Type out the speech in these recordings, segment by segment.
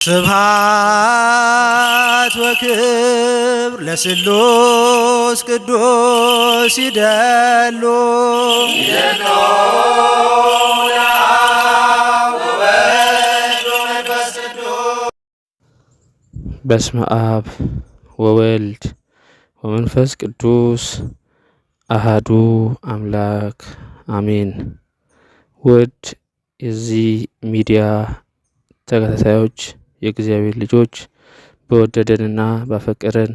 ስብሐት ወክብር ለስሉስ ቅዱስ ይደሉ በስመ አብ ወወልድ ወመንፈስ ቅዱስ አሃዱ አምላክ አሜን። ውድ የዚህ ሚዲያ ተከታታዮች የእግዚአብሔር ልጆች በወደደንና ባፈቀረን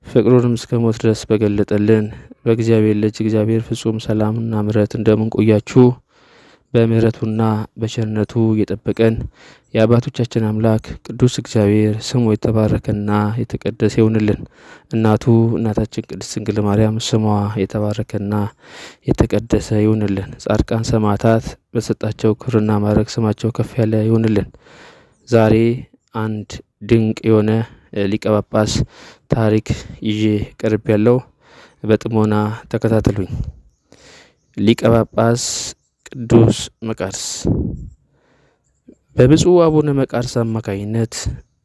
ፍቅሩንም እስከ ሞት ድረስ በገለጠልን በእግዚአብሔር ልጅ እግዚአብሔር ፍጹም ሰላምና ምሕረት እንደምንቆያችሁ በምሕረቱና በቸርነቱ እየጠበቀን የአባቶቻችን አምላክ ቅዱስ እግዚአብሔር ስሙ የተባረከና የተቀደሰ ይሁንልን። እናታችን ቅድስት ድንግል ማርያም ስሟ የተባረከና የተቀደሰ ይሁንልን። ጻድቃን ሰማዕታት በሰጣቸው ክብርና ማዕረግ ስማቸው ከፍ ያለ ይሁንልን። ዛሬ አንድ ድንቅ የሆነ ሊቀ ጳጳስ ታሪክ ይዤ ቀርብ ያለው በጥሞና ተከታተሉኝ። ሊቀ ጳጳስ ቅዱስ መቃርስ። በብፁዕ አቡነ መቃርስ አማካኝነት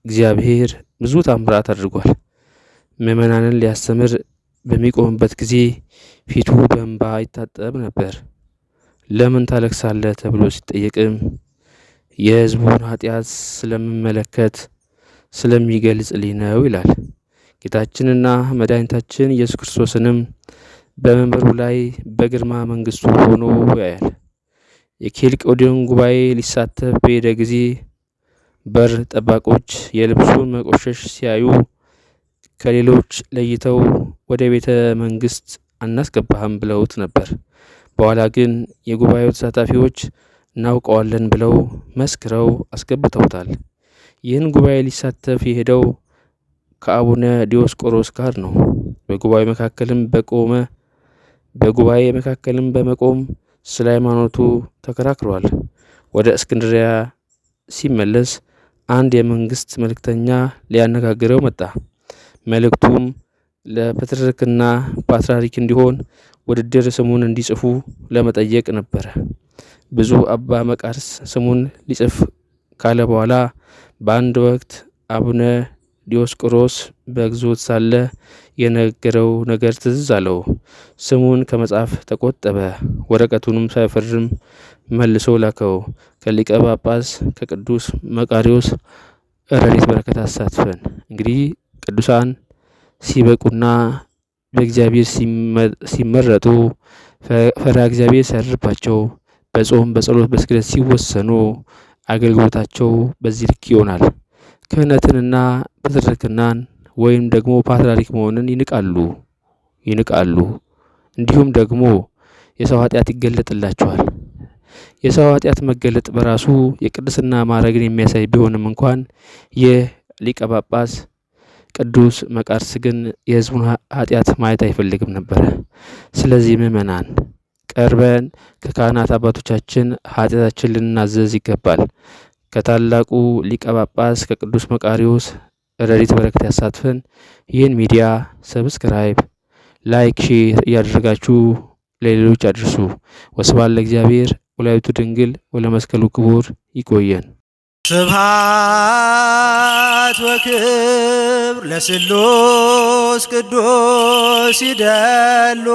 እግዚአብሔር ብዙ ታምራት አድርጓል። ምዕመናንን ሊያስተምር በሚቆምበት ጊዜ ፊቱ በእንባ ይታጠብ ነበር። ለምን ታለቅሳለህ ተብሎ ሲጠየቅም የሕዝቡን ኃጢአት ስለምመለከት ስለሚገልጽልኝ ነው ይላል። ጌታችንና መድኃኒታችን ኢየሱስ ክርስቶስንም በመንበሩ ላይ በግርማ መንግስቱ ሆኖ ያያል። የኬልቄዶን ጉባኤ ሊሳተፍ በሄደ ጊዜ በር ጠባቆች የልብሱን መቆሸሽ ሲያዩ ከሌሎች ለይተው ወደ ቤተ መንግስት አናስገባህም ብለውት ነበር። በኋላ ግን የጉባኤው ተሳታፊዎች እናውቀዋለን ብለው መስክረው አስገብተውታል። ይህን ጉባኤ ሊሳተፍ የሄደው ከአቡነ ዲዮስቆሮስ ጋር ነው። በጉባኤ መካከልም በመቆም ስለ ሃይማኖቱ ተከራክሯል። ወደ እስክንድሪያ ሲመለስ አንድ የመንግስት መልእክተኛ ሊያነጋግረው መጣ። መልእክቱም ለፕትርክና ፓትርያርክ እንዲሆን ውድድር ስሙን እንዲጽፉ ለመጠየቅ ነበረ። ብፁዕ አባ መቃርስ ስሙን ሊጽፍ ካለ በኋላ በአንድ ወቅት አቡነ ዲዮስቆሮስ በግዞት ሳለ የነገረው ነገር ትዝ አለው። ስሙን ከመጻፍ ተቆጠበ። ወረቀቱንም ሳይፈርም መልሶ ላከው። ከሊቀ ጳጳስ ከቅዱስ መቃርዮስ ረድኤት በረከት አሳትፈን። እንግዲህ ቅዱሳን ሲበቁና በእግዚአብሔር ሲመረጡ ፈሪሃ እግዚአብሔር ሲያድርባቸው በጾም በጸሎት በስግደት ሲወሰኑ አገልግሎታቸው በዚህ ልክ ይሆናል። ክህነትንና ፕትርክናን ወይም ደግሞ ፓትርያርክ መሆንን ይንቃሉ። እንዲሁም ደግሞ የሰው ኃጢአት ይገለጥላቸዋል። የሰው ኃጢአት መገለጥ በራሱ የቅድስና ማዕረግን የሚያሳይ ቢሆንም እንኳን የሊቀ ጳጳስ ቅዱስ መቃርስ ግን የሕዝቡን ኃጢአት ማየት አይፈልግም ነበረ። ስለዚህ ምዕመናን ቀርበን ከካህናት አባቶቻችን ኃጢአታችን ልናዘዝ ይገባል። ከታላቁ ሊቀ ጳጳስ ከቅዱስ መቃርዮስ ረድኤት በረከት ያሳትፈን። ይህን ሚዲያ ሰብስክራይብ፣ ላይክ፣ ሼር እያደረጋችሁ ለሌሎች አድርሱ። ወስብሐት ለእግዚአብሔር ወለወላዲቱ ድንግል ወለመስቀሉ ክቡር። ይቆየን። ስብሐት ወክብር ለስሉስ ቅዱስ ይደሉ